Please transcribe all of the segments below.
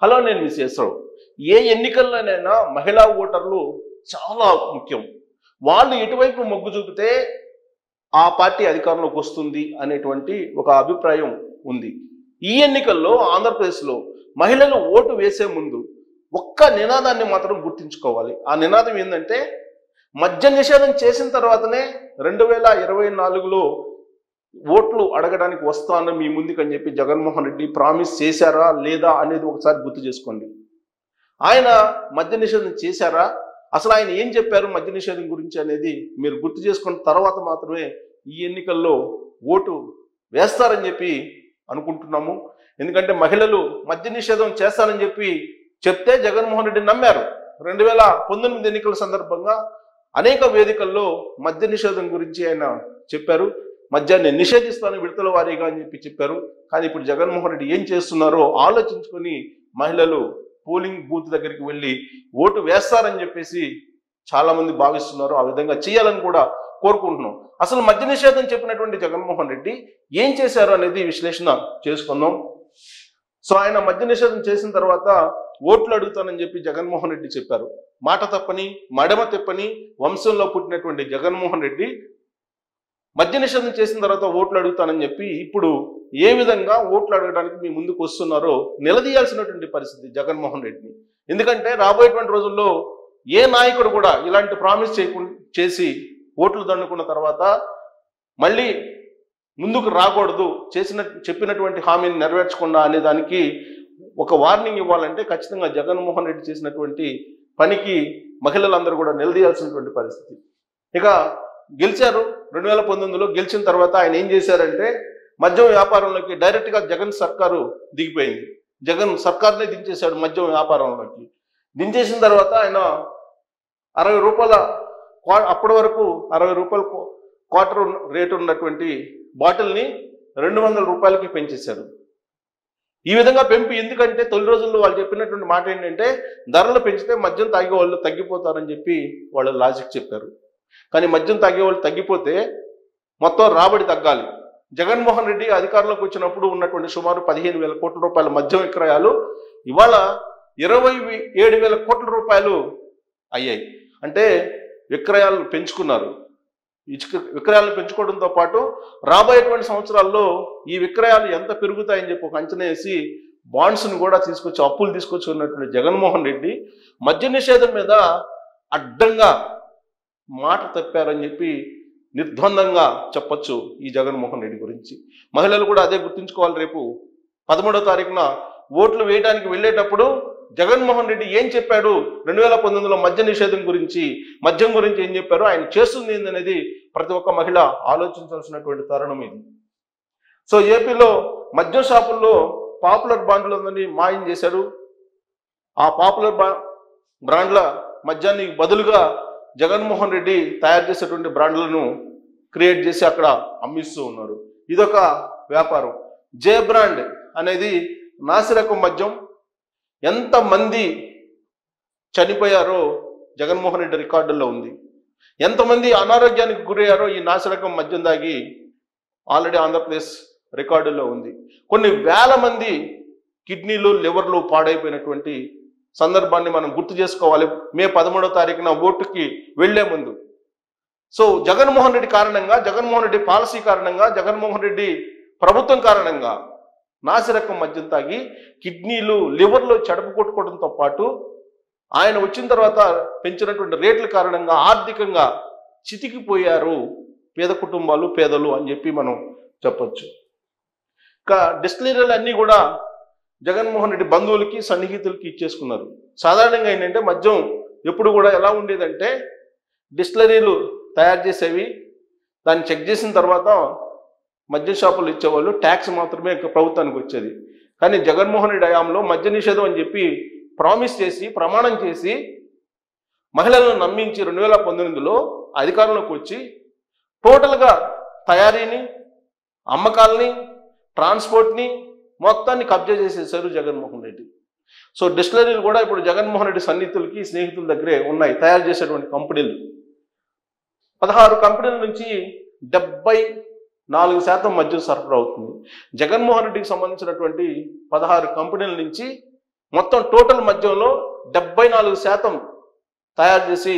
Hello, నేను miss చేస్తాను. ఏ ఎన్నికల్లోనైనా మహిళా ఓటర్లు చాలా ముఖ్యం. వాళ్ళు ఎటువైపు మొగ్గు చూపితే ఆ పార్టీ అధికారంలోకి వస్తుంది అనేటువంటి ఒక అభిప్రాయం ఉంది. ఈ ఎన్నికల్లో ఆంధ్రప్రదేశ్లో మహిళలు ఓటు వేసే ముందు ఒక్క నినాదాన్ని మాత్రం గుర్తుంచుకోవాలి. ఆ నినాదం ఏంటంటే, మద్య నిషేధం చేసిన తర్వాతనే 2024లో ఓట్లు అడగడానికి వస్తాను మీ ముందుకని చెప్పి జగన్మోహన్ రెడ్డి ప్రామిస్ చేశారా లేదా అనేది ఒకసారి గుర్తు చేసుకోండి. ఆయన మద్య నిషేధం చేశారా, అసలు ఆయన ఏం చెప్పారు మద్య నిషేధం గురించి అనేది మీరు గుర్తు చేసుకున్న తర్వాత మాత్రమే ఈ ఎన్నికల్లో ఓటు వేస్తారని చెప్పి అనుకుంటున్నాము. ఎందుకంటే మహిళలు మద్య నిషేధం చేస్తారని చెప్తే జగన్మోహన్ రెడ్డి నమ్మారు. 2019 ఎన్నికల సందర్భంగా అనేక వేదికల్లో మద్య నిషేధం గురించి ఆయన చెప్పారు. మద్యాన్ని నిషేధిస్తాను విడతల వారీగా అని చెప్పారు. కానీ ఇప్పుడు జగన్మోహన్ రెడ్డి ఏం చేస్తున్నారో ఆలోచించుకొని మహిళలు పోలింగ్ బూత్ దగ్గరికి వెళ్ళి ఓటు వేస్తారని చెప్పేసి చాలా మంది భావిస్తున్నారు. ఆ విధంగా చేయాలని కూడా కోరుకుంటున్నాం. అసలు మద్య నిషేధం చెప్పినటువంటి జగన్మోహన్ రెడ్డి ఏం చేశారు అనేది విశ్లేషణ చేసుకుందాం. సో ఆయన మద్య నిషేధం చేసిన తర్వాత ఓట్లు అడుగుతానని చెప్పి జగన్మోహన్ రెడ్డి చెప్పారు. మాట తప్పని మడమ తెప్పని వంశంలో పుట్టినటువంటి జగన్మోహన్ రెడ్డి మద్య నిషేధం చేసిన తర్వాత ఓట్లు అడుగుతానని చెప్పి ఇప్పుడు ఏ విధంగా ఓట్లు అడగడానికి మీ ముందుకు వస్తున్నారో నిలదీయాల్సినటువంటి పరిస్థితి జగన్మోహన్ రెడ్డిని. ఎందుకంటే రాబోయేటువంటి రోజుల్లో ఏ నాయకుడు కూడా ఇలాంటి ప్రామిస్ చేసి ఓట్లు దండుకున్న తర్వాత మళ్ళీ ముందుకు రాకూడదు, చెప్పినటువంటి హామీని నెరవేర్చకుండా అనే దానికి ఒక వార్నింగ్ ఇవ్వాలంటే ఖచ్చితంగా జగన్మోహన్ రెడ్డి చేసినటువంటి పనికి మహిళలందరూ కూడా నిలదీయాల్సినటువంటి పరిస్థితి. ఇక గెలిచారు, 2019లో గెలిచిన తర్వాత ఆయన ఏం చేశారంటే మద్యం వ్యాపారంలోకి డైరెక్ట్గా జగన్ సర్కారు దిగిపోయింది. జగన్ సర్కార్నే దించేశాడు మద్యం వ్యాపారంలోకి. దించేసిన తర్వాత ఆయన 60 రూపాయల, అప్పటి వరకు 60 రూపాయల క్వార్టర్ రేటు ఉన్నటువంటి బాటిల్ని 200 రూపాయలకి పెంచేశారు. ఈ విధంగా పెంపి, ఎందుకంటే తొలి రోజుల్లో వాళ్ళు చెప్పినటువంటి మాట ఏంటంటే ధరలు పెంచితే మద్యం తాగే వాళ్ళు తగ్గిపోతారని చెప్పి వాళ్ళు లాజిక్ చెప్పారు. కానీ మద్యం తాగే వాళ్ళు తగ్గిపోతే మొత్తం రాబడి తగ్గాలి. జగన్మోహన్ రెడ్డి అధికారంలోకి వచ్చినప్పుడు ఉన్నటువంటి సుమారు 15,000 కోట్ల రూపాయల మద్యం విక్రయాలు ఇవాళ 27,000 కోట్ల రూపాయలు అయ్యాయి. అంటే విక్రయాలు పెంచుకున్నారు. విక్రయాలను పెంచుకోవడంతో పాటు రాబోయేటువంటి సంవత్సరాల్లో ఈ విక్రయాలు ఎంత పెరుగుతాయని చెప్పి ఒక అంచనా వేసి బాండ్స్ని కూడా తీసుకొచ్చి, అప్పులు తీసుకొచ్చి ఉన్నటువంటి జగన్మోహన్ రెడ్డి మద్య నిషేధం మీద అడ్డంగా మాట తప్పారని చెప్పి నిర్ద్వందంగా చెప్పొచ్చు ఈ జగన్మోహన్ రెడ్డి గురించి. మహిళలు కూడా అదే గుర్తుంచుకోవాలి. రేపు 13వ తారీఖున ఓట్లు వేయడానికి వెళ్ళేటప్పుడు జగన్మోహన్ రెడ్డి ఏం చెప్పాడు, 2019లో మద్య నిషేధం గురించి, మద్యం గురించి ఏం చెప్పారు, ఆయన చేస్తుంది ఏందనేది ప్రతి ఒక్క మహిళ ఆలోచించాల్సినటువంటి తరుణం ఇది. సో ఏపీలో మద్యం షాపుల్లో పాపులర్ బ్రాండ్లందరినీ మాయం చేశాడు. ఆ పాపులర్ బ్రాండ్ల మద్యాన్ని బదులుగా జగన్మోహన్ రెడ్డి తయారు చేసేటువంటి బ్రాండ్లను క్రియేట్ చేసి అక్కడ అమ్మిస్తూ ఉన్నారు. ఇదొక వ్యాపారం. జే బ్రాండ్ అనేది నాసిరకం మద్యం. ఎంతమంది చనిపోయారో జగన్మోహన్ రెడ్డి రికార్డుల్లో ఉంది. ఎంతమంది అనారోగ్యానికి గురయ్యారో ఈ నాసిరకం మద్యం దాగి ఆల్రెడీ ఆంధ్రప్రదేశ్ రికార్డుల్లో ఉంది. కొన్ని వేల మంది కిడ్నీలు, లివర్లు పాడైపోయినటువంటి సందర్భాన్ని మనం గుర్తు చేసుకోవాలి మే 13వ తారీఖున ఓటుకి వెళ్లే ముందు. సో జగన్మోహన్ రెడ్డి కారణంగా, జగన్మోహన్ రెడ్డి పాలసీ కారణంగా, జగన్మోహన్ రెడ్డి ప్రభుత్వం కారణంగా నాసిరకం మద్యం తాగి కిడ్నీలు, లివర్లు చెడపు కొట్టుకోవడంతో పాటు ఆయన వచ్చిన తర్వాత పెంచినటువంటి రేట్ల కారణంగా ఆర్థికంగా చితికిపోయారు పేద కుటుంబాలు, పేదలు అని చెప్పి మనం చెప్పొచ్చు. ఇంకా డిస్టిలరీలు అన్నీ కూడా జగన్మోహన్ రెడ్డి బంధువులకి, సన్నిహితులకి ఇచ్చేసుకున్నారు. సాధారణంగా ఏంటంటే మద్యం ఎప్పుడు కూడా ఎలా ఉండేదంటే డిస్టిలరీలు తయారు చేసేవి, దాన్ని చెక్ చేసిన తర్వాత మద్యం షాపులు ఇచ్చేవాళ్ళు, ట్యాక్స్ మాత్రమే ప్రభుత్వానికి వచ్చేది. కానీ జగన్మోహన్ రెడ్డి హయాంలో మద్య నిషేధం అని చెప్పి ప్రామిస్ చేసి, ప్రమాణం చేసి మహిళలను నమ్మించి 2019లో అధికారంలోకి వచ్చి టోటల్గా తయారీని, అమ్మకాలని, ట్రాన్స్పోర్ట్ని మొత్తాన్ని కబ్జా చేసేసారు జగన్మోహన్ రెడ్డి. సో డిస్టిలరీలు కూడా ఇప్పుడు జగన్మోహన్ రెడ్డి సన్నిహితులకి, స్నేహితుల దగ్గరే ఉన్నాయి తయారు చేసేటువంటి కంపెనీలు. 16 కంపెనీల నుంచి 74% మద్యం సరఫరా అవుతుంది. జగన్మోహన్ రెడ్డికి సంబంధించినటువంటి 16 కంపెనీల నుంచి మొత్తం టోటల్ మద్యంలో 74% తయారు చేసి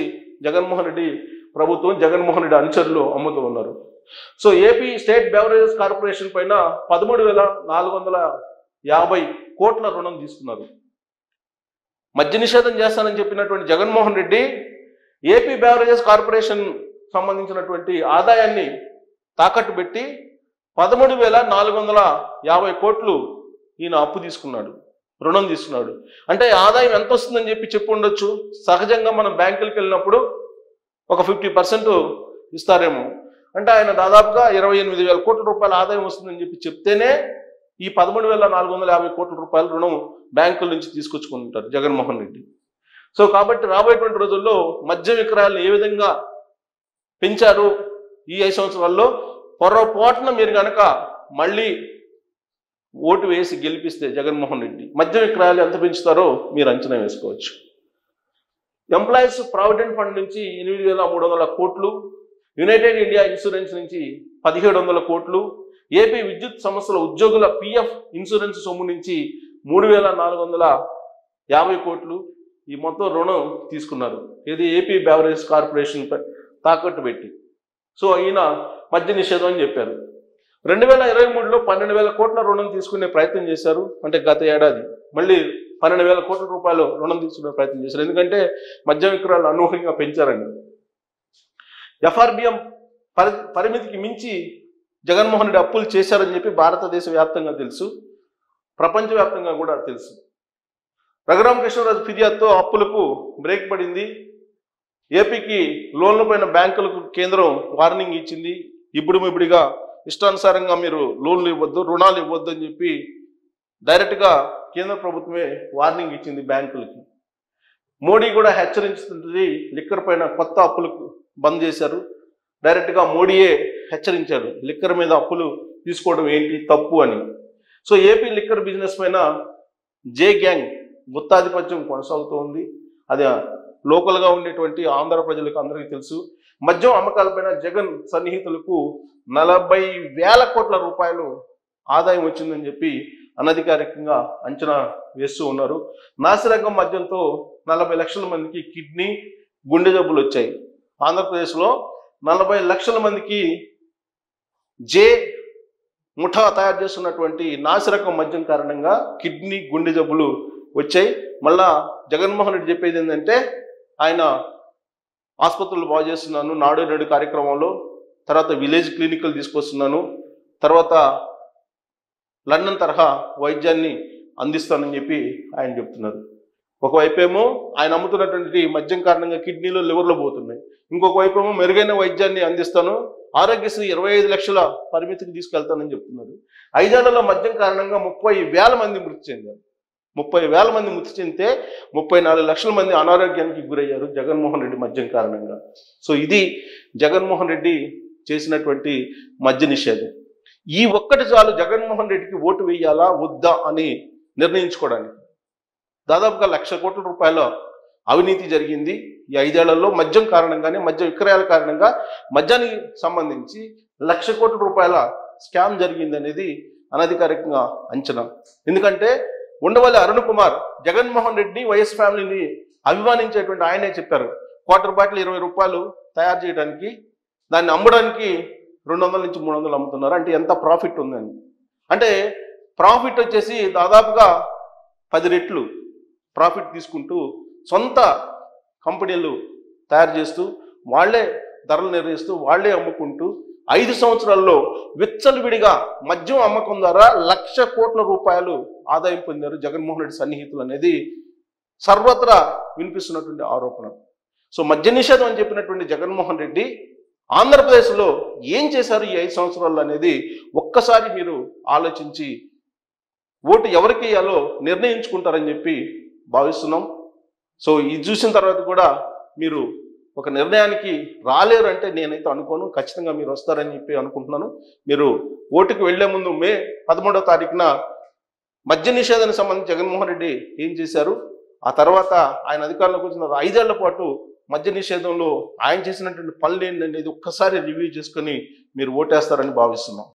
జగన్మోహన్ రెడ్డి ప్రభుత్వం, జగన్మోహన్ రెడ్డి అనుచరులు అమ్ముతూ ఉన్నారు. So AP state beverages corporation పైన 13,450 కోట్ల రుణం తీసుకున్నారు. మద్య నిషేధం చేస్తానని చెప్పినటువంటి Jaganmohan Reddy AP beverages corporation సంబంధించినటువంటి ఆదాయాన్ని తాకట్టు పెట్టి 13,450 కోట్లు ఈయన అప్పు తీసుకున్నాడు, రుణం తీసుకున్నాడు. అంటే ఆదాయం ఎంత వస్తుందని చెప్పి ఉండొచ్చు. సహజంగా మనం బ్యాంకులకు వెళ్ళినప్పుడు ఒక 50% ఇస్తారేమో. అంటే ఆయన దాదాపుగా 28,000 కోట్ల రూపాయల ఆదాయం వస్తుందని చెప్పి చెప్తేనే ఈ 13,450 కోట్ల రూపాయల రుణం బ్యాంకుల నుంచి తీసుకొచ్చుకుంటారు జగన్మోహన్ రెడ్డి. సో కాబట్టి రాబోయేటువంటి రోజుల్లో మద్యం విక్రయాలను ఏ విధంగా పెంచారు ఈ 5 సంవత్సరాల్లో, పొరపాటున మీరు కనుక మళ్ళీ ఓటు వేసి గెలిపిస్తే జగన్మోహన్ రెడ్డి మద్యం విక్రయాలు ఎంత పెంచుతారో మీరు అంచనా వేసుకోవచ్చు. ఎంప్లాయీస్ ప్రావిడెంట్ ఫండ్ నుంచి 8,300 కోట్లు, యునైటెడ్ ఇండియా ఇన్సూరెన్స్ నుంచి 1,700 కోట్లు, ఏపీ విద్యుత్ సంస్థల ఉద్యోగుల పిఎఫ్ ఇన్సూరెన్స్ సొమ్ము నుంచి 3,450 కోట్లు ఈ మొత్తం రుణం తీసుకున్నారు. ఇది ఏపీ బెవరేజ్ కార్పొరేషన్ తాకట్టు పెట్టి. సో ఈయన మద్య నిషేధం అని చెప్పారు. 2023లో 12,000 కోట్ల రుణం తీసుకునే ప్రయత్నం చేశారు. అంటే గత ఏడాది మళ్ళీ 12,000 కోట్ల రూపాయలు రుణం తీసుకునే ప్రయత్నం చేశారు. ఎందుకంటే మద్య విక్రయాలు అనూహ్యంగా పెంచారండి. ఎఫ్ఆర్బిఎం పరిమితికి మించి జగన్మోహన్ రెడ్డి అప్పులు చేశారని చెప్పి భారతదేశ వ్యాప్తంగా తెలుసు, ప్రపంచవ్యాప్తంగా కూడా తెలుసు. రఘురామకృష్ణరాజు ఫిర్యాదుతో అప్పులకు బ్రేక్ పడింది. ఏపీకి లోన్ల పైన బ్యాంకులకు కేంద్రం వార్నింగ్ ఇచ్చింది. ఇప్పుడిగా ఇష్టానుసారంగా మీరు లోన్లు ఇవ్వద్దు, రుణాలు ఇవ్వద్దు అని చెప్పి డైరెక్ట్గా కేంద్ర ప్రభుత్వమే వార్నింగ్ ఇచ్చింది బ్యాంకులకి. మోడీ కూడా హెచ్చరించుతుంది, లిక్కర్ పైన కొత్త అప్పులకు బంద్ చేశారు. డైరెక్ట్గా మోడీయే హెచ్చరించారు, లిక్కర్ మీద అప్పులు తీసుకోవడం ఏంటి తప్పు అని. సో ఏపీ లిక్కర్ బిజినెస్ పైన జే గ్యాంగ్ గుత్తాధిపత్యం కొనసాగుతూ ఉంది. అది లోకల్గా ఉండేటువంటి ఆంధ్ర ప్రజలకు అందరికీ తెలుసు. మద్యం అమ్మకాలపైన జగన్ సన్నిహితులకు 40,000 కోట్ల రూపాయలు ఆదాయం వచ్చిందని చెప్పి అనధికారికంగా అంచనా వేస్తూ ఉన్నారు. నాసిరకం మద్యంతో 40 లక్షల మందికి కిడ్నీ, గుండె జబ్బులు వచ్చాయి. ఆంధ్రప్రదేశ్లో 40 లక్షల మందికి జే ముఠా తయారు చేస్తున్నటువంటి నాసిరకం మద్యం కారణంగా కిడ్నీ, గుండె జబ్బులు వచ్చాయి. మళ్ళా జగన్మోహన్ రెడ్డి చెప్పేది ఏంటంటే ఆయన ఆసుపత్రులు బాగు చేస్తున్నాను, నాడు నేడు కార్యక్రమంలో, తర్వాత విలేజ్ క్లినిక్లు తీసుకొస్తున్నాను, తర్వాత లండన్ తరహా వైద్యాన్ని అందిస్తానని చెప్పి ఆయన చెప్తున్నారు. ఒకవైపేమో ఆయన అమ్ముతున్నటువంటి మద్యం కారణంగా కిడ్నీలో, లివర్లో పోతున్నాయి. ఇంకొక వైపేమో మెరుగైన వైద్యాన్ని అందిస్తాను, ఆరోగ్యశ్రీ 25 లక్షల పరిమితికి తీసుకెళ్తానని చెప్తున్నారు. 5 ఏళ్లలో మద్యం కారణంగా 30,000 మంది మృతి చెందారు. 30,000 మంది మృతి చెందితే 34 లక్షల మంది అనారోగ్యానికి గురయ్యారు జగన్మోహన్ రెడ్డి మద్యం కారణంగా. సో ఇది జగన్మోహన్ రెడ్డి చేసినటువంటి మద్య నిషేధం. ఈ ఒక్కటి చాలు జగన్మోహన్ రెడ్డికి ఓటు వేయాలా వద్దా అని నిర్ణయించుకోవడానికి. దాదాపుగా 1,00,000 కోట్ల రూపాయల అవినీతి జరిగింది ఈ 5 ఏళ్లలో మద్యం కారణంగానే, మద్య విక్రయాల కారణంగా మద్యానికి సంబంధించి 1,00,000 కోట్ల రూపాయల స్కామ్ జరిగింది అనేది అనధికారికంగా అంచనా. ఎందుకంటే ఉండవల్లి అరుణ్ కుమార్ జగన్మోహన్ రెడ్డి, వైఎస్ ఫ్యామిలీని అభిమానించేటువంటి ఆయనే చెప్పారు, క్వార్టర్ బాటిల్ 20 రూపాయలు తయారు చేయడానికి, దాన్ని అమ్మడానికి 200 నుంచి 300 అమ్ముతున్నారు. అంటే ఎంత ప్రాఫిట్ ఉందని. అంటే ప్రాఫిట్ వచ్చేసి దాదాపుగా 10 రెట్లు ప్రాఫిట్ తీసుకుంటూ సొంత కంపెనీలు తయారు చేస్తూ వాళ్లే ధరలు నిర్ణయిస్తూ వాళ్లే అమ్ముకుంటూ 5 సంవత్సరాల్లో విచ్చలవిడిగా మద్యం అమ్మకం ద్వారా 1,00,000 కోట్ల రూపాయలు ఆదాయం పొందారు జగన్మోహన్ రెడ్డి సన్నిహితులు అనేది సర్వత్రా వినిపిస్తున్నటువంటి ఆరోపణ. సో మద్య నిషేధం అని చెప్పినటువంటి జగన్మోహన్ రెడ్డి ఆంధ్రప్రదేశ్లో ఏం చేశారు ఈ 5 సంవత్సరాలు అనేది ఒక్కసారి మీరు ఆలోచించి ఓటు ఎవరికి వేయాలో నిర్ణయించుకుంటారని చెప్పి భావిస్తున్నాం. సో ఇది చూసిన తర్వాత కూడా మీరు ఒక నిర్ణయానికి రాలేరు అంటే నేనైతే అనుకోను. ఖచ్చితంగా మీరు వస్తారని చెప్పి అనుకుంటున్నాను. మీరు ఓటుకు వెళ్లే ముందు మే 13వ తారీఖున మద్య నిషేధానికి సంబంధించి జగన్మోహన్ రెడ్డి ఏం చేశారు, ఆ తర్వాత ఆయన అధికారంలోకి వచ్చిన 5 ఏళ్ల పాటు మద్య నిషేధంలో ఆయన చేసినటువంటి పనులు ఏంటనేది ఒక్కసారి రివ్యూ చేసుకొని మీరు ఓటేస్తారని భావిస్తున్నాం.